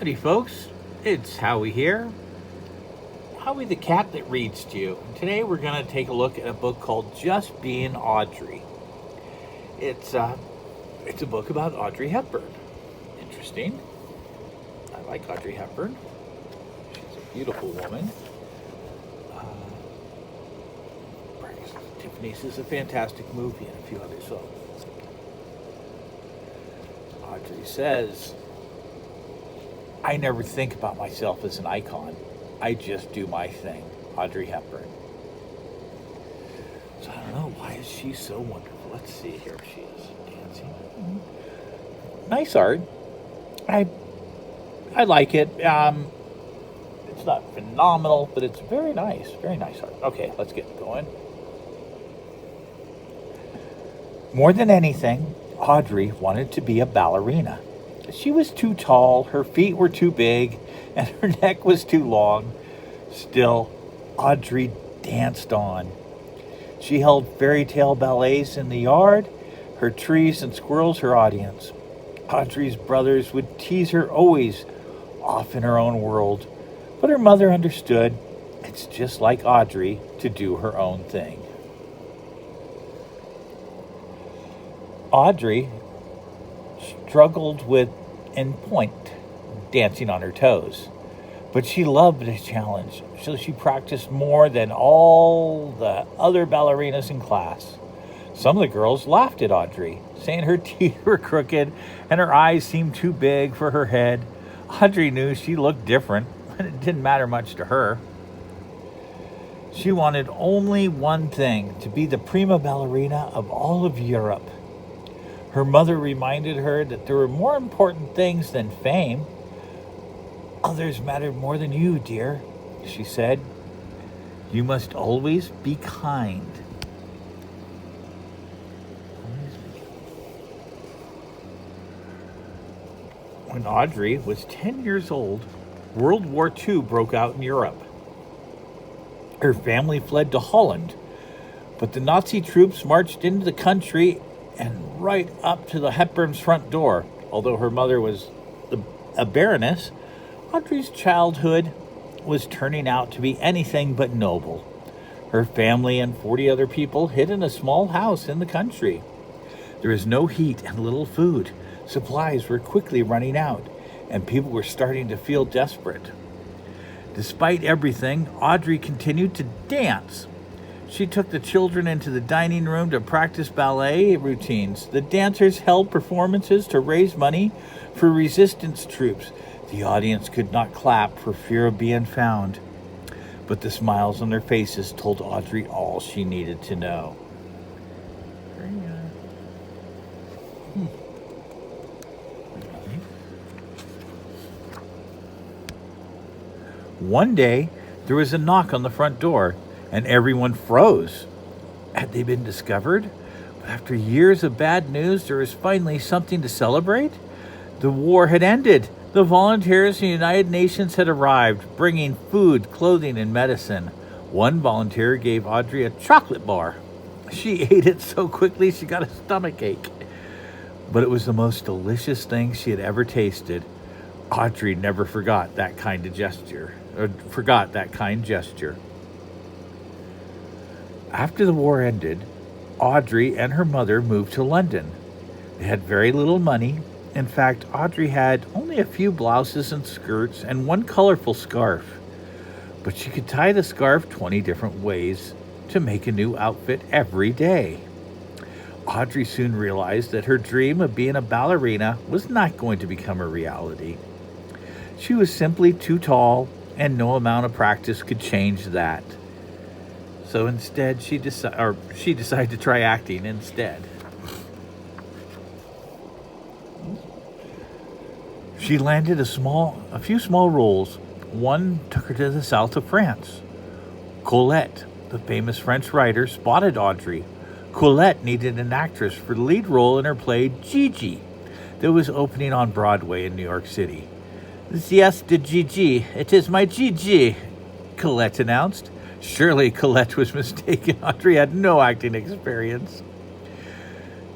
Howdy, folks. It's Howie here. Howie the cat that reads to you. Today we're going to take a look at a book called Just Being Audrey. It's a book about Audrey Hepburn. Interesting. I like Audrey Hepburn. She's a beautiful woman. Tiffany's is a fantastic movie and a few others. So Audrey says, I never think about myself as an icon. I just do my thing. Audrey Hepburn. So I don't know, why is she so wonderful? Let's see, here she is dancing. Nice art. I like it. It's not phenomenal, but it's very nice art. Okay, let's get going. More than anything, Audrey wanted to be a ballerina. She was too tall, her feet were too big, and her neck was too long. Still, Audrey danced on. She held fairy tale ballets in the yard, her trees and squirrels her audience. Audrey's brothers would tease her, always off in her own world, but her mother understood it's just like Audrey to do her own thing. Audrey struggled with en pointe, dancing on her toes, but she loved a challenge, so she practiced more than all the other ballerinas in class. Some of the girls laughed at Audrey, saying her teeth were crooked and her eyes seemed too big for her head. Audrey knew she looked different, but it didn't matter much to her. She wanted only one thing, to be the prima ballerina of all of Europe. Her mother reminded her that there were more important things than fame. Others mattered more than you, dear, she said. You must always be kind. When Audrey was 10 years old, World War II broke out in Europe. Her family fled to Holland, but the Nazi troops marched into the country and right up to the Hepburn's front door. Although her mother was a baroness, Audrey's childhood was turning out to be anything but noble. Her family and 40 other people hid in a small house in the country. There was no heat and little food. Supplies were quickly running out, and people were starting to feel desperate. Despite everything, Audrey continued to dance. She took the children into the dining room to practice ballet routines. The dancers held performances to raise money for resistance troops. The audience could not clap for fear of being found, but the smiles on their faces told Audrey all she needed to know. One day, there was a knock on the front door, and everyone froze. Had they been discovered? But after years of bad news, there was finally something to celebrate. The war had ended. The volunteers from the United Nations had arrived, bringing food, clothing, and medicine. One volunteer gave Audrey a chocolate bar. She ate it so quickly she got a stomachache. But it was the most delicious thing she had ever tasted. Audrey never forgot that kind gesture. After the war ended, Audrey and her mother moved to London. They had very little money. In fact, Audrey had only a few blouses and skirts and one colorful scarf. But she could tie the scarf 20 different ways to make a new outfit every day. Audrey soon realized that her dream of being a ballerina was not going to become a reality. She was simply too tall, and no amount of practice could change that. So instead, she decided to try acting instead. She landed a few small roles. One took her to the south of France. Colette, the famous French writer, spotted Audrey. Colette needed an actress for the lead role in her play Gigi that was opening on Broadway in New York City. Yes, de Gigi. It is my Gigi, Colette announced. Surely Colette was mistaken. Audrey had no acting experience.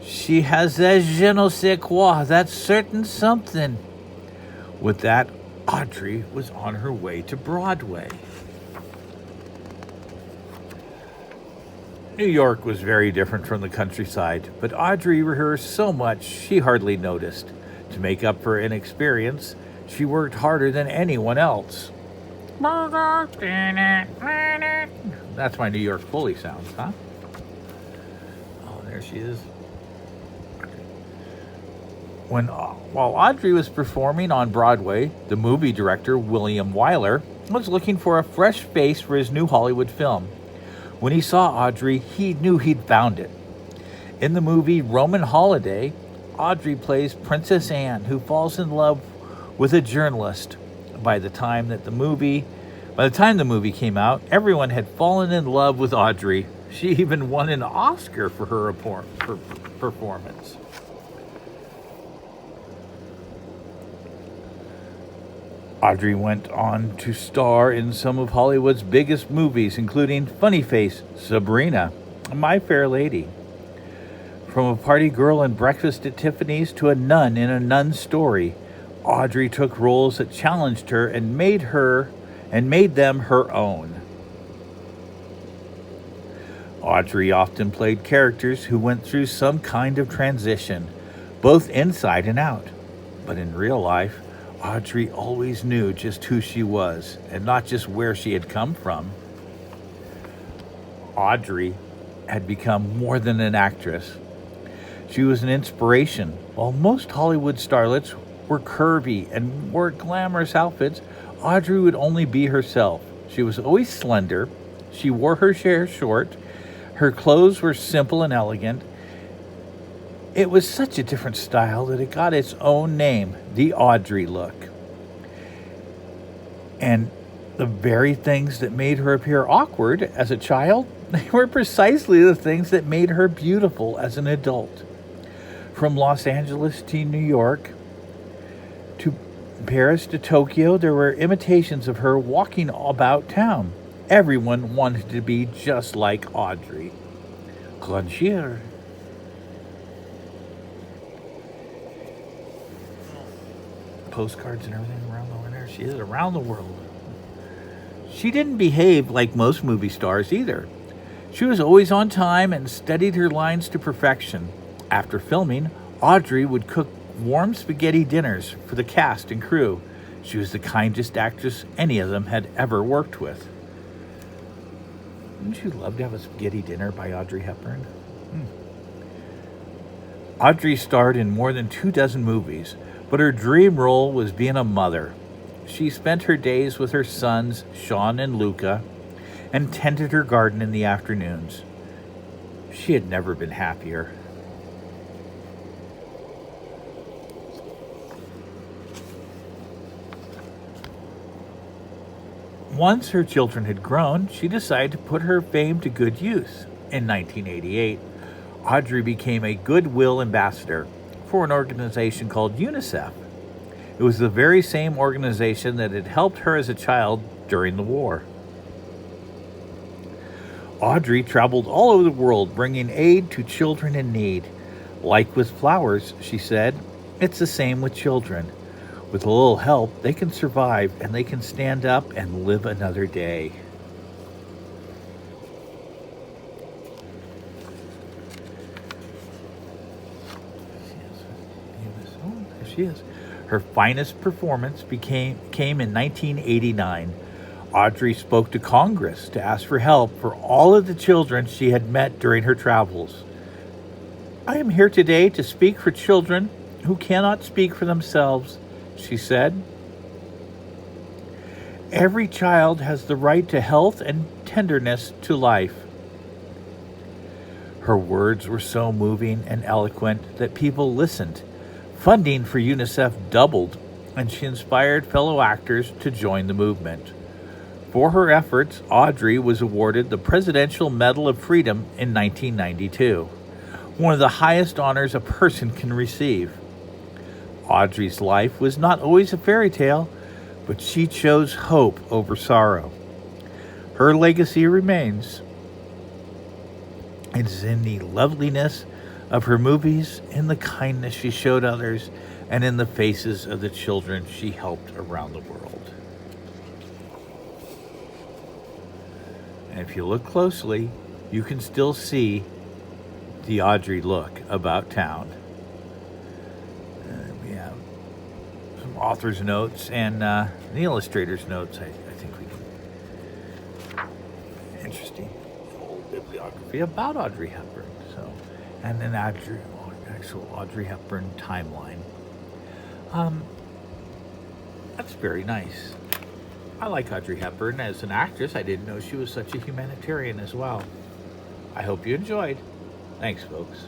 She has a je ne sais quoi, that certain something. With that, Audrey was on her way to Broadway. New York was very different from the countryside, but Audrey rehearsed so much she hardly noticed. To make up for inexperience, she worked harder than anyone else. That's my New York Foley sounds, huh? Oh, there she is. While Audrey was performing on Broadway, the movie director, William Wyler, was looking for a fresh face for his new Hollywood film. When he saw Audrey, he knew he'd found it. In the movie Roman Holiday, Audrey plays Princess Anne, who falls in love with a journalist. By the time the movie came out, everyone had fallen in love with Audrey. She even won an Oscar for her performance. Audrey went on to star in some of Hollywood's biggest movies, including Funny Face, Sabrina, and My Fair Lady. From a party girl in Breakfast at Tiffany's to a nun in A Nun's Story, Audrey took roles that challenged her and made them her own. Audrey often played characters who went through some kind of transition, both inside and out. But in real life, Audrey always knew just who she was and not just where she had come from. Audrey had become more than an actress. She was an inspiration. While most Hollywood starlets were curvy and wore glamorous outfits, Audrey would only be herself. She was always slender. She wore her hair short. Her clothes were simple and elegant. It was such a different style that it got its own name, the Audrey look. And the very things that made her appear awkward as a child, they were precisely the things that made her beautiful as an adult. From Los Angeles to New York, to Paris to Tokyo, there were imitations of her walking about town. Everyone wanted to be just like Audrey. Grandier. Postcards and everything around the winter. She is around the world. She didn't behave like most movie stars either. She was always on time and studied her lines to perfection. After filming, Audrey would cook warm spaghetti dinners for the cast and crew. She was the kindest actress any of them had ever worked with. Wouldn't you love to have a spaghetti dinner by Audrey Hepburn? Audrey starred in more than 24 movies, but her dream role was being a mother. She spent her days with her sons, Sean and Luca, and tended her garden in the afternoons. She had never been happier. Once her children had grown, she decided to put her fame to good use. In 1988, Audrey became a goodwill ambassador for an organization called UNICEF. It was the very same organization that had helped her as a child during the war. Audrey traveled all over the world bringing aid to children in need. Like with flowers, she said, it's the same with children. With a little help, they can survive and they can stand up and live another day. There she is. Her finest performance came in 1989. Audrey spoke to Congress to ask for help for all of the children she had met during her travels. I am here today to speak for children who cannot speak for themselves, she said. Every child has the right to health and tenderness to life. Her words were so moving and eloquent that people listened. Funding for UNICEF doubled, and she inspired fellow actors to join the movement. For her efforts, Audrey was awarded the Presidential Medal of Freedom in 1992, one of the highest honors a person can receive. Audrey's life was not always a fairy tale, but she chose hope over sorrow. Her legacy remains. It is in the loveliness of her movies, in the kindness she showed others, and in the faces of the children she helped around the world. And if you look closely, you can still see the Audrey look about town. We have some author's notes and the illustrator's notes. I think we can. Interesting old bibliography about Audrey Hepburn. So, and an actual Audrey Hepburn timeline. That's very nice. I like Audrey Hepburn as an actress. I didn't know she was such a humanitarian as well. I hope you enjoyed. Thanks, folks.